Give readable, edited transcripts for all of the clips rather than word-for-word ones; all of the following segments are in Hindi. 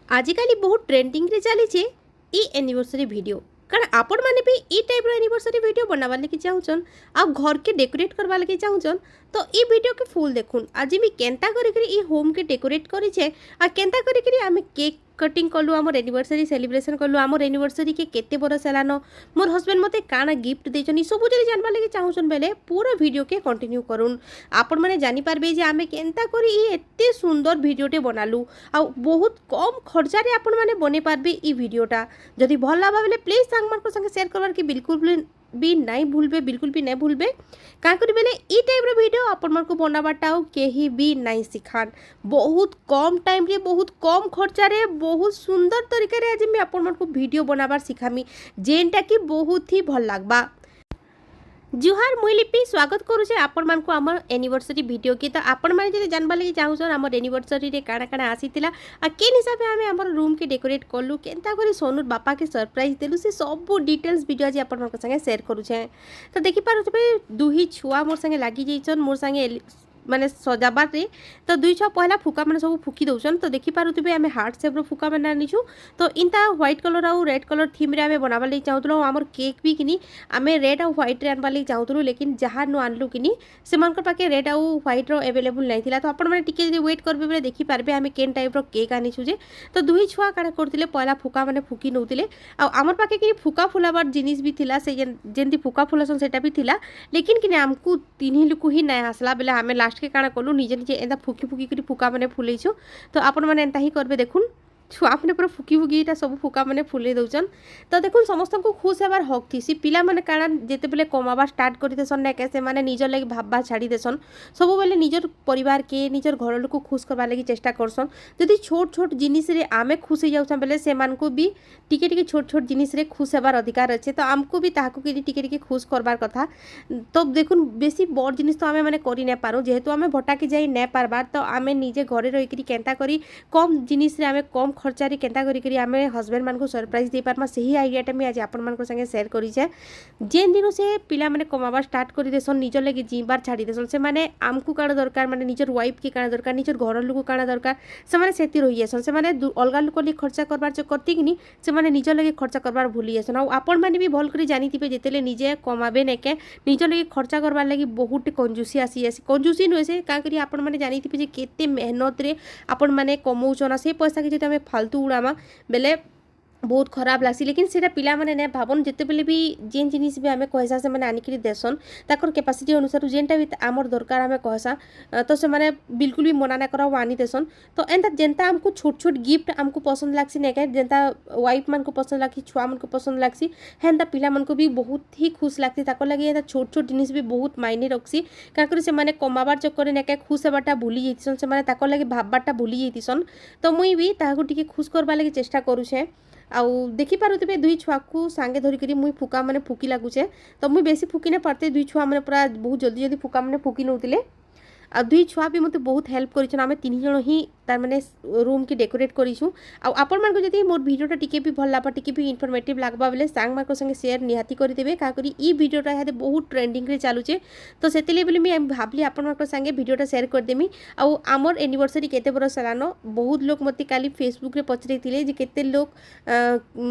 आजिकली बहुत ट्रेंडिंग रे चली ई एनिवर्सरी वीडियो कारण आपण मैंने भी ई टाइप एनिवर्सरी वीडियो बनावा लगी चाहून आ घर के डेकोरेट करवा लगी चाहून तो ई वीडियो के फुल देखुन आज भी केंता करी होम के डेकोरेट करी आ केंता करी आमे केक कटिंग कलु आमर एनिवर्सरी सेलिब्रेशन कलु आमर एनिवर्सरी के केते बरस हेलान मोर हस्बैंड मते काना गिफ्ट देछन सब जदि जानबा लागि चाहूछन बेले पूरा वीडियो के कंटिन्यू करूँ आपण माने जानि पारबे जे आमे केंता करी ई एते सुंदर वीडियोटे बनालु आ बहुत कम खर्चा रे आपण माने बने पारबे ई वीडियोटा जदि भल लागा बेले प्लीज सांग मानको संगे शेयर करबार के बिल्कुल भी नहीं भूलबे बिल्कुल भी नहीं भूलबे क्या करी बेले ई टाइप रो वीडियो आपण मानको बनाबाटा केही भी नहीं सिखान बहुत कम टाइम रे बहुत कम खर्चा रे बहुत सुंदर तरीका रे आज मैं आपण मानको वीडियो बनाबार सिखामी जेनटा कि बहुत ही भल लागबा। जुहार मुई लिपि स्वागत करुचे आपण मानकु आमर एनिवर्सरी वीडियो की तो आपण माने जे जानबा लागि चाहूछन आमर एनिवर्सरी रे काना काना आसीतिला आ केन हिसाब आमे आमर रूम के डेकोरेट करलु केनता करी सोनूर बापा के सरप्राइज देलु से सब डिटेल्स वीडियो आज आपण मानक संगे शेयर करुचे तो देखि पारुछबे दुही छुआ मोर संगे लागी जइछन मोर संगे माने सजाबार रे तो दुई छुआ पहला फुका मैंने सब फुकी दौन तो देखि पारुथिबे आमे हार्ट शेप रो फुका मैंने आनीछु तो इनता व्हाइट कलर आउ रेड कलर थीम रे आमे बनाबा लागि चाहूतलो आमर केक भी किनी आमे रेड आउ व्हाइट रे आनबा लागि चाहूतलो लेकिन जहाँ नु आनलु किनी से मानकर पाके रेड आउ व्हाइट रो अवेलेबल नहीं थिला तो आपण माने टिके जे वेट करबे बेले देखि पारबे आमे केन टाइप रो केक आनीछु जे तो दुई छुआ काना करथिले पहला फुका माने फुकी नउतिले आ आमर पाके किनी फुका फुलाबार जिनिस भी थिला से जेंती फुका फुलासन सेटा भी थिला लेकिन किनी हमकु तीन लुकु ही नहीं हसला बेले आमे लास्ट के काना कलु निजे निजे एंता फुकी फुकी करी फुका मैंने फुलैछु तो आपण मैंने एंता ही करबे देखुन छुआ मैंने पूरा फुकी फुकी सब फुका मैंने फुले दौन तो देखुन समस्त को खुश होबार हक थी पिला मैंने काण जिते बेले कमाबा स्टार्ट कर देसन ना कैसे माने निजर लगी भाबा छाड़ी देसन सब बेले निजर परिवार के निजर घर लोक खुश करवा लगी चेष्टा करसन जदि छोट छोट जिनिस रे आमे खुश हो जाउछन बेले से मान को भी टिके टिके छोट छोट जिनिस रे खुश होबार अधिकार अच्छे तो आमको भी ताहाको कि टिके टिके खुश करबार कथा तो देखुन बेसी बड़ जिनिस तो आमे माने करि नै पारो जेहेतु आमे भटाके जाई नै पारबार तो आमे निजे घरे रही करी केंता करी कम जिनिस रे आमे कम खर्चा रे केंता करी करी आमे हस्बैंड मान को सरप्राइज दे पारमा सही आइडियाटा मी आज आपण मान को संगे शेयर करी छे जेन दिनो से पिला माने कमाबा स्टार्ट करी देसन निजर लगे जीबार छाड़ी देसन से माने आमकु काण दरकार माने निजर वाइफ के काण दरकार निजर घर लोक काण दरकार से माने सेति रही जासन से माने अलगा लोक लिए खर्चा करबार च करती किनी से माने निजर लगे खर्चा करबार भूली जासन आ आपण माने भी भल करी जानिथिबे जेतेले निजे कमाबे नेके निजर लगे खर्चा करबार लागि बहुत कंजूसी आसी कंजूसी नुहे से का करी आपण माने जानिथिबे जे केते मेहनत रे आपण माने कमौछन से पैसा के जते हमें फालतू उड़ामा बेले बहुत खराब लागसी लेकिन सेटा पिला माने ने भाबन जेते बेले भी जेन जिनिस भी हमें कहसा से माने आनिकरी देसन ताकर कैपेसिटी अनुसार जेनटा भी आमर दरकार हमें कहसा तो से माने बिल्कुल भी मना ना करा आनी देसन तो एंता जेनता हमको छोट छोट गिफ्ट हमको पसंद लागसी ने के जेनता वाइफ मान को पसंद लागसी छुआ मन को पसंद लागसी हेंता पिला मन को भी बहुत ही खुश लागसी ताकर लागि एंता छोट छोट जिनिस भी बहुत मायने रखसी का करी से माने कमाबार चक्कर ने के खुश हेबाटा भूली जैतिसन से माने ताकर लागि भाबबाटा भूली जैतिसन तो मुई भी ताहाको टिके खुश करबा लागि चेष्टा करूछे आउ देखि पारुथिबे दुई छुआ को सांगे धरि करी मुई फुका माने फुकी लागुचे तो मुई बेसी फुकी ने पारते दुई छुआ माने पूरा बहुत जल्दी जल्दी फुका माने फुकी नउतिले आ दुई छुआ भी मते बहुत हेल्प करिछन आमे तीन जण ही तार माने रूम के डेकोरेट करिछु आ आपण मान को जदी मोर वीडियोटा टिके भी भल लाबा टिके भी इन्फॉर्मेटिव लागबा बेले सांग मार को संगे शेयर निहाती करि देबे का करी ई वीडियोटा यादे बहुत ट्रेंडिंग रे चालुचे तो सेतेले बेले मी भाबली आपण मार को संगे वीडियोटा शेयर कर देमी आ आमर एनिवर्सरी केते बरस लानो बहुत लोग मते काली फेसबुक रे पचरे थिले जे केते लोग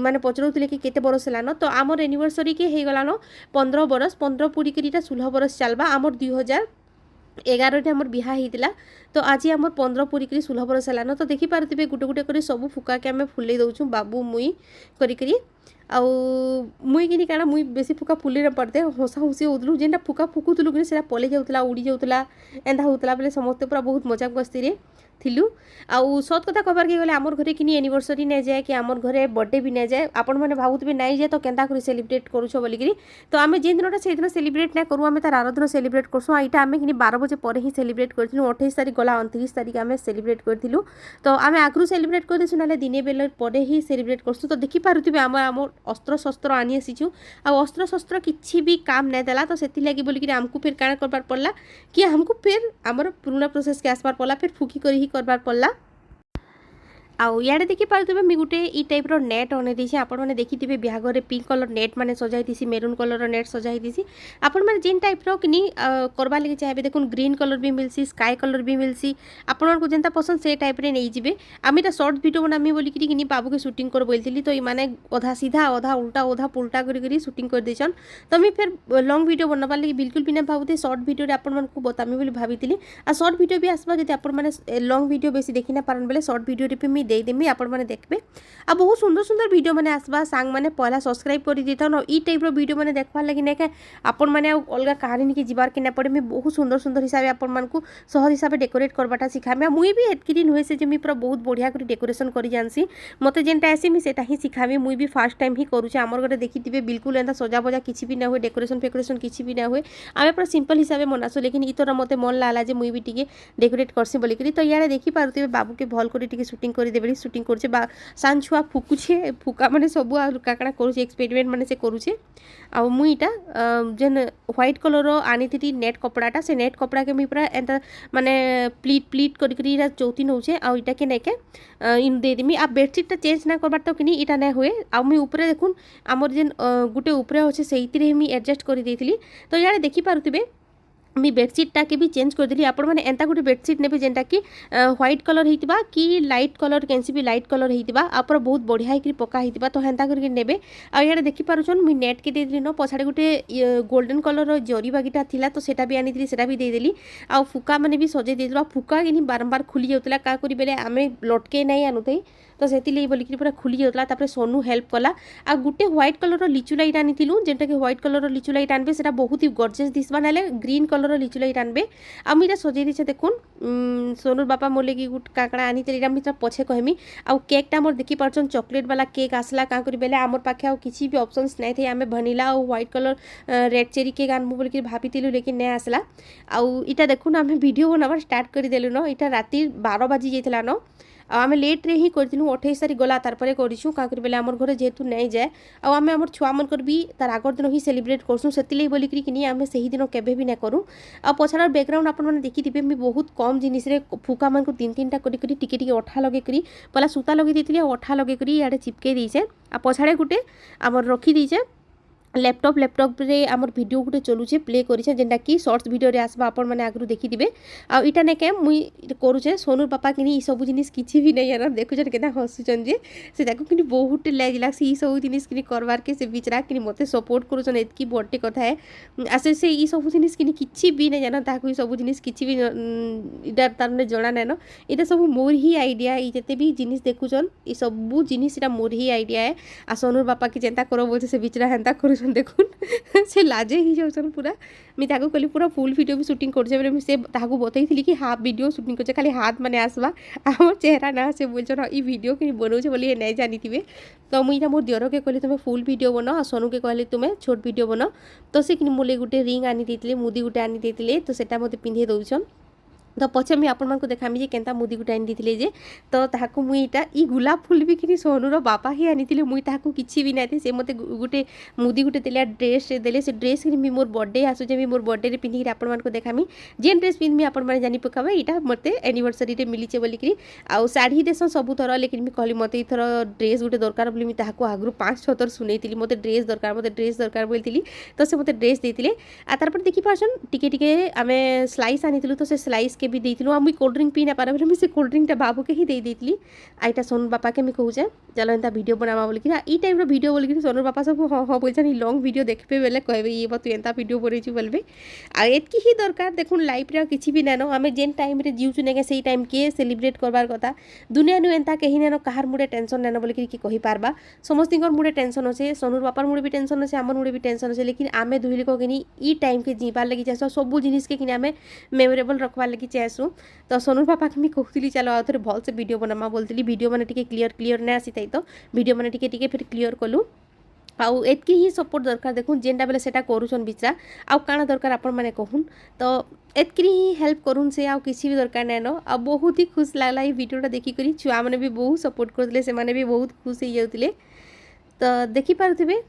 माने पचरौथिले कि केते बरस लानो तो आमर एनिवर्सरी के हे गलानो 15 बरस 15 पूरी करीटा 16 बरस चलबा आमर 2011 आमर बिहा होता तो आज आमर 15 पूरी करी 16 बरस है तो देखि पारुथिबे गुटे गुटे कर सब फुका के आम फुले दौचु बाबू मुई करी आउ मुई किनी काना मुई बेसी फुका फुली न पड़ते हसा हुसी होतलु जेनटा फुका फुकुतलु कि सेटा पले जाउतला उड़ी जाउतला एंदा होतला बेले समस्त पूरा बहुत मजाक मस्ती रे थिलु आउ सत कथा कहबार के गले आमर घरे किनी एनिवर्सरी नै जाए कि आमर घरे बर्थडे भी नै जाए आपण माने भाबुतबे नै जाए तो केंता करी सेलिब्रेट करूछो बोली करी तो आमे जे दिनटा से दिन सेलिब्रेट नै करू आमे तार आरो दिन सेलिब्रेट करसु आइटा आमे किनी 12 बजे परे ही सेलिब्रेट करथिलु 28 तारिख गला 29 तारिख आमे सेलिब्रेट करथिलु तो आमे आगरु सेलिब्रेट कर देसु नाले दिने बेले परे ही सेलिब्रेट करसु तो देखि पारुथिबे आमर अस्त्र शस्त्र आनी आसीछु आ अस्त्र शस्त्र किछि भी काम नै देला तो सेति लागि बोली करी हमकु फिर काना करबार पड़ला कि हमकु फिर हमर पुराना प्रोसेस के आसबार पड़ला फिर फुकी करी ही करबार पड़ला आउ इे देखिपे मुझे गोटे ई टाइप नेट अने देसी आपण मैंने देखिथे बिहागर पिंक कलर नेट मैंने सजाई मेरून कलर नेट सजाई आपण मैंने जेन टाइप कि करवा लगे चाहिए देखो ग्रीन कलर भी मिलसी स्काई कलर भी मिलसी आपण को जेनता पसंद से टाइप रे नहीं जिबे आम इटा शॉर्ट वीडियो बनामी बोलिकी बाबू के शूटिंग कर बोलती तो ये अधा सीधा अधा उल्टा अधा पुल्टा कर शूटिंग कर देछन तो मुझे फिर लॉन्ग वीडियो बनवा लगे बिल्कुल भी ना भावुथे शॉर्ट वीडियो आपण को बतामी बोली भाभी आ शॉर्ट वीडियो भी आसबा जब आपण मैंने लॉन्ग वीडियो बेसी देखी ना पारन बेले शॉर्ट वीडियो रे भी देदेमी आपण मैंने देखबे आ बहुत सुंदर सुंदर वीडियो मैंने आसबा सांग मैंने पहला सब्सक्राइब कर देता और ई टाइप वीडियो मैंने देखवार लगी ना क्या आपण मैंने अलग कहानी की जीवार के ना पड़े मैं बहुत सुंदर सुंदर हिसाब से आपण को सहज हिसाब से डेकोरेट करवाटा सिखामी मुई भी एतकी दिन हुए से पूरा बहुत बढ़िया कर डेकोरेशन कर जानसी मत जेनटा आसी मुझे ही सिखामी मुई भी फास्ट टाइम ही करुचे आमर घर देखिथे बिल्कुल एंता सजा बजा किसी भी ना हुए डेकोरेशन फेकोरेशन किसी भी ना हुए आम पूरा सिंपल हिसाब से मनासु लेकिन इतर मत मन लागला जे मुई भी टी डेकोरेट करसी बोलिकी तो इे देखिपे बाबू के भल कर शूटिंग करदे शूटिंग कर सान छुआ फुकुछे फुका मैंने सब काकड़ा करुचे एक्सपेरिमेंट मैंने से करुचे आ मुईटा जेन व्हाइट कलर आनी थी नेट कपड़ाटा से नेट कपड़ा के मुई पूरा एंता माने प्लीट प्लीट कर चौथी नौचे आ इटा के नेके इन दे देमी आ बेडशीटा चेंज ना करबार तो कि इटा ना हुए आ मुई ऊपर देखुन आमर जेन गुटे ऊपर अच्छे से मुई एडजस्ट कर देथिली तो इे देखिपे मी बेडसीटा के भी चेंज करदेली आपण मैंने एंता गोटे बेडसीट ने जेनटा कि व्हाइट कलर होइतिबा कि लाइट कलर कैंसी भी लाइट कलर होइतिबा आपर बहुत बढ़िया ही पका होइतिबा तो हेंता करके नेबे आ इे देखि पारुछन मी नेट के देदेली न पछाड़े गोटे गोल्डन कलर जरी बागीटा थिला तो सेटा भी आनीथली सेटा भी देदेली आ फुका मैंने भी सजे देदेला फुका कि बारंबार खुली जाउतला का करी बेले आमे लटके नहीं आनुथई तो से बोलिकी पूरा खुली जाता सोनू हेल्प कला आ गोटे व्हाइट कलर लिचु लाइट आनी जेनटा कि व्हाइट कलर लिचु लाइट आनबे से बहुत ही गॉर्जियस दिसबा ना ग्रीन कलर लिचु लाइट आनबे आ मुझे सजे दीचे देखुन सोनूर बापा मोर लगी गोटे काकड़ा आनी मुझे पछे कहमी आ केकटा मोर देखी पार्छन चॉकलेट वाला केक आसला का करी बेले आमर पाखे आ किसी भी ऑप्शंस नहीं थे आमे वनीला और white colour red cherry cake आनबू बोलिकी भाभी लेकिन नहीं आसला आउ इटा देखुन आमे वीडियो बनावा स्टार्ट कर देलु न इटा राति 12 बाजी जाइतला न आम लेट्रे ही करूँ 28 तारीख गला तारपर करूँ क्या बेले आम घर जेहेतु नहीं जाए आम आम छुआ मनकर भी तार आगर दिन ही सेलिब्रेट करसूँ से बोलिकी आम से ही दिन केवे भी ना करूँ आ पछाड़ बैकग्राउंड आपने देखिथे मुझे बहुत कम जिनिस फुका मान को तीन तीन टा टिके अठा लगे पहला सूता लगे देती अठा लगे इे चिपके दीचे आ पछाड़े गोटे आम रखी दीचे लैपटॉप रे आमर वीडियो गोटे चलुचे प्ले करें जेनटा कि शॉर्ट्स वीडियो रे आसबा आपण मैंने आगु देखिथे आ इटा ने के मुई करुचे सोनूर पापा कि सब जिनिस किसी भी नहीं यार देखुचन के हसुचन जे से कि बहुत लाज लागसी ई सब जिनिस कि करवार के से बिचरा कि मत सपोर्ट करुचन एतकी बड़े कथा है आसे से ई सब जिनिस कि किसी भी नहीं जान ताकू सब जिनिस किसी भी इटा तार जना नाइन इटा सब मोर ही आइडिया ये जिते भी जिनिस देखुचन ये सब जिनिस मोर ही आइडिया है आ सोनूर बापा की चिंता करो बोलते से बिचरा हेन्ता करुचन देखुन से लाजे ही जाऊन पूरा मुझे कहली पूरा फुल वीडियो भी शूटिंग कर से बताई कि हाफ वीडियो शूटिंग कर खाली हाथ मैंने आसवा आम चेहरा ना से बोलचन हाँ वीडियो कि बनाऊे बोली नहीं जानी थे तो मुझे मोर दियर के कहली तुम्हें फुल वीडियो बनाओ सोनू के कहली तुम्हें छोट वीडियो बनाओ तो से मोले गोटे रिंग आनी देते मुदी गोटे आनी देते तो सेटा मत पिंधे दौन तो पचे मुझे आपण को देखामी जे केनता मुदी गुटा आनी देथिले जे तो ताकू मुई इटा ई गुलाब फुल भी कि सोनूर बापा ही आनी थिले मुई ताकू किछि भी नाथे से मते गुटे मुदी गुटे देला ड्रेस देले से ड्रेस कि मोर बर्थडे आसु जे मोर बर्थडे रे पिंधि आपण को देखामी जेन ड्रेस पिंधमी आपण माने जानि पकाबे इटा मते एनिवर्सरी रे मिलिचे बोलिकरी आ साड़ी देसन सब थर लेकिन मी कहली मते इथर ड्रेस गुटे दरकार बोली मी ताकू आगु 5-6 थर सुनैतिली मते ड्रेस दरकार बोलतिली तो से मते ड्रेस देतिले आ तार पर देखि पाछन टिके टिके आमे स्लाइस आनितिलु तो से स्लाइस के भी देती मुझे कोल्ड ड्रिंक पी ना पारे मुझे से कोल्ड ड्रिंकटा बाबू के ही दे देती आईटा सोनू बापा के मुझे कहूचे चलो एंता वीडियो बनावा बोलिकी ई टाइप वीडियो बोलिकी सोनू बापा सब हाँ हाँ बोलछन लॉन्ग वीडियो देखबे बेले कहबे ये तू एंता वीडियो बनैछु बोलबे आ एतकी ही दरकार देखुन लाइफ रे किछि भी नानो आमे जेन टाइम रे जीवछु नेगे सेही टाइम के सेलिब्रेट करबार कथा दुनिया नु एंता कहीं नानो कहार मुडे टेंशन नानो बोलिकी कि कहि पारबा समस्तिंकर मुडे टेंशन होचे सोनू बापार मुडे भी टेंशन होचे हमर मुडे भी टेंशन होचे लेकिन आमे दुहिली को किनी ई टाइम के जीवार लगी चासो सब जिनिस के किनी आमे मेमोरेबल रखवार लगी चासु तो सोनू पापा के कहती चलो आउ थे भल से वीडियो बनमा बोलती वीडियो मैंने क्लीयर नहीं आसी थी तो वीडियो मैंने फिर क्लीयर कलु आउ एतकी ही सपोर्ट दरकार देखुन जेनटा बेले सेटा करूछन बिचरा आउ काना दरकार आपण माने कहून तो एतकी ही हेल्प करूँ से आउ किसी भी दरकार नाइन आ बहुत ही खुश लगला ये वीडियोटा देखिक छुआ मैंने भी बहुत सपोर्ट करते से भी बहुत खुश हो जाते तो देखिपे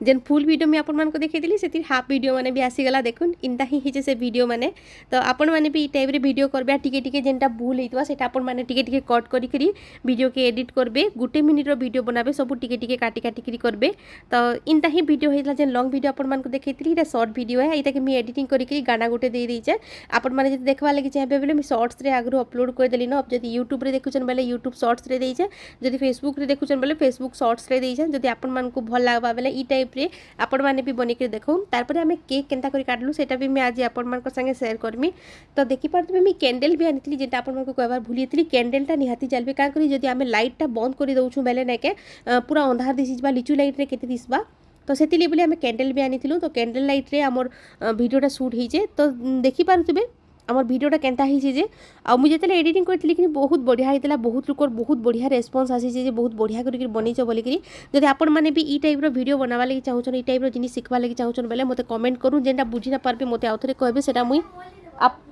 जेन फुल वीडियो में आपण मानको देखैतिली सेति हाफ वीडियो माने भी आसीगला देखुन इनता ही हिचे से वीडियो माने तो आपण माने भी ई टाइप रे वीडियो करबे टिके टिके जेनटा भूल हेतवा सेटा आपण माने टिके टिके कट करी करी वीडियो के एडिट करबे गुटे मिनिट रो वीडियो बनाबे सब टिके टिके काटी काटी करी करबे तो इनता ही वीडियो हेतला जेन लॉन्ग वीडियो आपण मानको देखैतिली इटा शॉर्ट वीडियो है इटा के मी एडिटिंग करी करी गाना गुटे दे दैछे आपण माने जदि देखबा लागि चाहबे बेले मी शॉर्ट्स रे आगरो अपलोड कर देली न अब जदि यूट्यूब रे देखुछन बेले यूट्यूब शॉर्ट्स रे दैछे जदि फेसबुक रे देखुछन बेले फेसबुक शॉर्ट्स रे दैछे जदि आपण मानको भल लागबा बेले ई टाइप रे आपण माने भी बने के देखो तारपरे आमे केक केनता करी काटलु सेटा भी मैं आज आपण मानको संगे शेयर करमी तो देखि पारतबे मी कैंडल भी आनितली जेटा आपण मानको कहबार भूलियतली कैंडलटा निहाती जलबे का करी जदि आमे लाइटटा बंद करी दउछु बेले नेके पूरा अंधार दिसिबा लिचु लाइट रे केते दिसबा तो सेतिले बोले आमे कैंडल भी आनिथिलु तो कैंडल लाइट रे हमर वीडियोटा शूट हिजे तो देखि पारतबे आमर वीडियोटा केनता हिचे जे आ मु जेतले एडिटिंग करथिली कि बहुत बढ़िया हेतला बहुत लोकर बहुत बढ़िया रेस्पॉन्स आसी जे बहुत बढ़िया करी बनेछ बोली करी जदि आपण माने भी ई टाइप रो वीडियो बनावा लागि चाहउछन ई टाइप रो जिनि सिखबा लागि चाहउछन बेले मते कमेंट करू जेंटा बुझी ना पारबे मते आउथरे कहबे सेटा मुई आप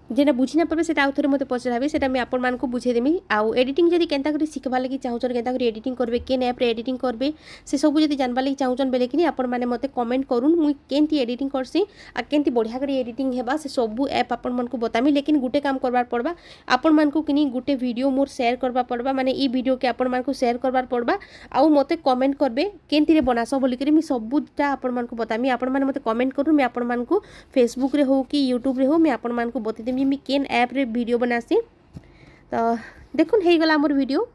जेना बुझी ना पारबे सेटा आउथरे मते पचराबे सेटा मैं आपण मानको बुझे देमी आउ एडिटिंग जदि केनता करी सिखबा लागि चाहउछन केनता करी एडिटिंग करबे केन ऐप रे एडिटिंग करबे से सब जदि जानबा लागि चाहउछन बेले कि आपण माने मते कमेंट करून मुई केनती एडिटिंग करसी आ केनती बढ़िया करी एडिटिंग हेबा से सब ऐप आपण मानको बतामी लेकिन गुटे काम करबार पड़बा आपण मानको किनी गुटे वीडियो मोर शेयर करबा पड़बा माने ई वीडियो के आपण मानको शेयर करबार पड़बा आउ मते कमेंट करबे केनती रे बनासो बोली करी मी सबुटा आपण मानको बतामी आपण माने मते कमेंट करू मैं आपण मानको फेसबुक रे हो कि यूट्यूब रे हो मैं आपण मानको बते देमी मी केन ऐप रे वीडियो बनासी तो देखुन हे गला हमर वीडियो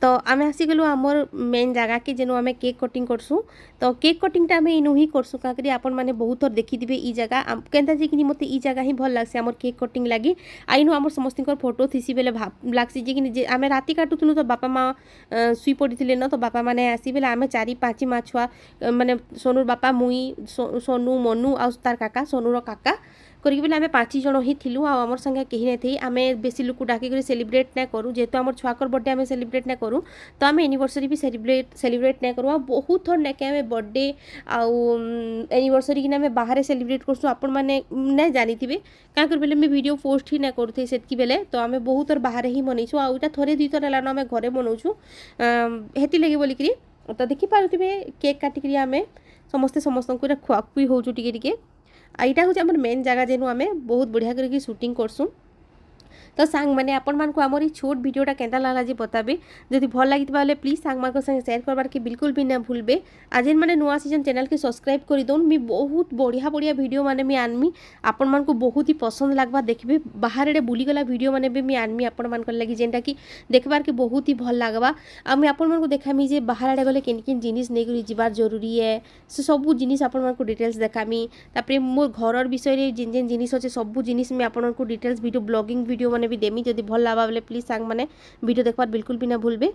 तो आम आसीगलु आमर मेन जगह के जेनु आम केक कटिंग करसु तो केक कटिंगटा आम इनु ही करसु का करी आपण माने बहुत थर देखिथिबे ई जगह केनता जे कि मते ई जगह ही भल लागसे आमर केक कटिंग लागी आइनु आमर समस्तिकर फोटो थिसी बेले लागसी जे कि जे आम राति काटुथुनु तो बापा माँ सुई पड़िथिले न तो बापा माने आसी बेले आम 4-5 माँ छुआ माने सोनुर बापा मुई सोनू मनु आ तार काका सोनुर काका करी बेले आम 5 जन ही थिलु आ हमर संगे केही नै थी आम बेसी लोक डाकी कर सेलिब्रेट ना करूँ जेहेतु आमर छुआकर बर्थडे आम सेलिब्रेट ना करूँ तो आम एनिवर्सरी भी सेलिब्रेट ना करूँ बहुत थर नाके आम बर्थडे आउ एनिवर्सरी कि आम बाहर सेलिब्रेट करसु आपण माने ना जानी थे क्या कर बेले वीडियो पोस्ट ही ना करूँ सेतकी बेले तो आम बहुत थर बाहर ही मनईसु आउटा थरे 2 थर लान आम घरे बनाऊँ हेती लगे बोलिकी तो देखी पारे केक काटिक आम समस्ते समस्त खुआखुई हो टिके आईटा हूँ आम मेन जगह जेनु आम बहुत बढ़िया करके शूटिंग करसुँ तो सांग मैंने आपण मानक आमर ई छोट वीडियोटा केनता लागला जे बताबे जदि भल लागित बाले प्लीज सांग मानक संगे शेयर करबार के बिल्कुल भी ना भूलबे आज माने नुआ सीजन चैनल के सब्सक्राइब कर दोन मी बहुत बढ़िया बढ़िया वीडियो माने मी आनमी आपण मानक बहुत ही पसंद लागबा देखबे बाहर रे बुली गला वीडियो माने भी मी आनमी आपण मानक लागि जेंटा कि देखबार के बहुत ही भल लागबा आ मी आपण मानक देखामी जे बाहर आडे गले केन केन जिनिस नै करी जिबार जरूरी है से सब जिनिस आपण मानक डिटेल्स देखामी तापरे मोर घरर विषय रे जिन जिन जिनिस अछि सब जिनिस मी आपण मानक डिटेल्स वीडियो ब्लॉगिंग वीडियो माने भी देमी जदि भल लागबा बेले प्लीज सांग माने वीडियो देखबार बिल्कुल भी ना भूलबे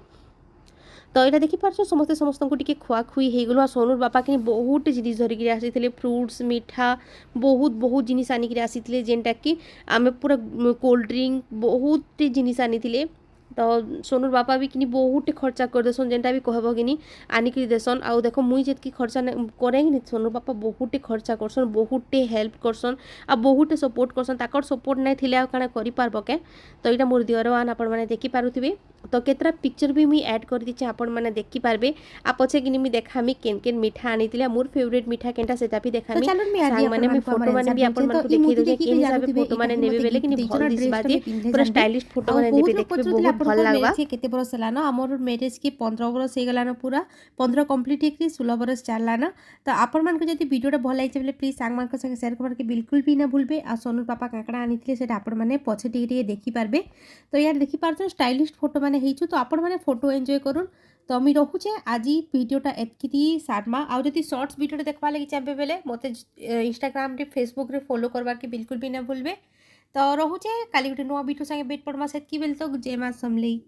तो यहाँ देखी पार्छ समस्ते समस्त को टिके खुआखुई हो गलु सोनूर बापा कि बहुत जिनिस धरिक आसी फ्रुट्स मीठा बहुत बहुत जिनिस आनिक आसी जेनटा कि आम पूरा कोल्ड ड्रिंक बहुत जिनिस आनी तो सोनूर बापा भी कि बहुत खर्चा कर देसन जेनटा भी कहब कि आनिक देसन आउ देख मुई जितकी खर्चा करे कि सोनूर बापा बहुत खर्चा करसन बहुत हेल्प करसन आ बहुत सपोर्ट करसन ताकर सपोर्ट नहीं थिले आ काना करि पारबो के तो यहाँ मोर दियर वन आपण माने देखि पारुथिबे तो केतरा पिक्चर भी मुई ऐड कर दीचे आपण माने देखि पारबे आ पछे कि मी देखामी केन केन मिठा आनीतिले मोर फेवरेट मिठा केनटा सेटा भी देखामी सांग माने मी फोटो माने भी आपण माने देखि दे केन हिसाब फोटो माने नेबे बेले कि भल दिसबा जे पूरा स्टाइलिश फोटो माने नेबे देखबे बहुत भल लागबा केते बरस लान हमर मैरिज के 15 बरस हे गलान पूरा 15 कंप्लीट हेकरी 16 बरस चललान तो आपण मानक जदि वीडियोटा भल लागिছে बेले प्लीज सांग मानक संगे शेयर करबार के बिल्कुल भी ना भूलबे आ सोनू पापा काकड़ा आनीथिले सेटा आपण माने पछे टिके देखि पारबे तो यार देखि पारछन स्टाइलिश फोटो माने हेइछु तो आपण माने फोटो एन्जॉय करूँ तो आम रखुचे आज वीडियोटा एतकी सार्मा आउ जदि शॉर्ट्स वीडियो देखवा लगी चाहे बेले मत इंस्टाग्राम रे फेसबुक रे फॉलो करबार के बिल्कुल भी ना भूलबे तो रहुचे काली गोटे नुआ वीडियो संगे बेट पड़मा सेतकी बेले तो जय मां समलेई।